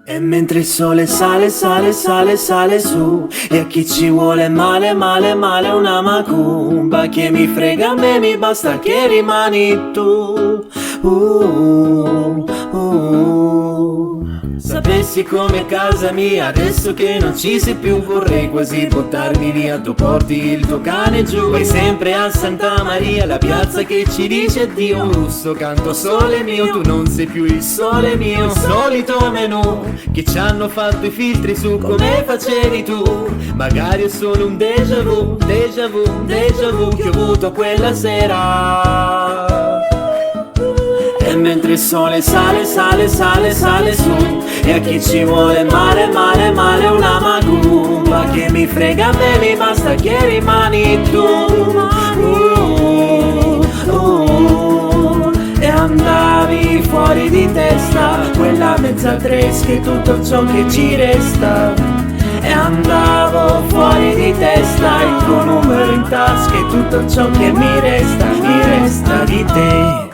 E mentre il sole sale, sale, sale, sale su, e a chi ci vuole male, male, male una macumba, che mi frega a me, mi basta che rimani tu. Sapessi come casa mia, adesso che non ci sei più, vorrei quasi buttarmi via. Tu porti il tuo cane giù, vai sempre a Santa Maria, la piazza che ci dice addio. Un russo canto sole mio, tu non sei più il sole mio. Solito menù che ci hanno fatto i filtri su, come facevi tu. Magari è solo un déjà vu, déjà vu, déjà vu che ho avuto quella sera. E mentre il sole sale, sale, sale, sale su, e a chi ci vuole male, male, male una macumba, che mi frega a me, mi basta che rimani tu. E andavi fuori di testa, quella mezza tresca e tutto ciò che ci resta. E andavo fuori di testa, il tuo numero in tasca e tutto ciò che mi resta di te.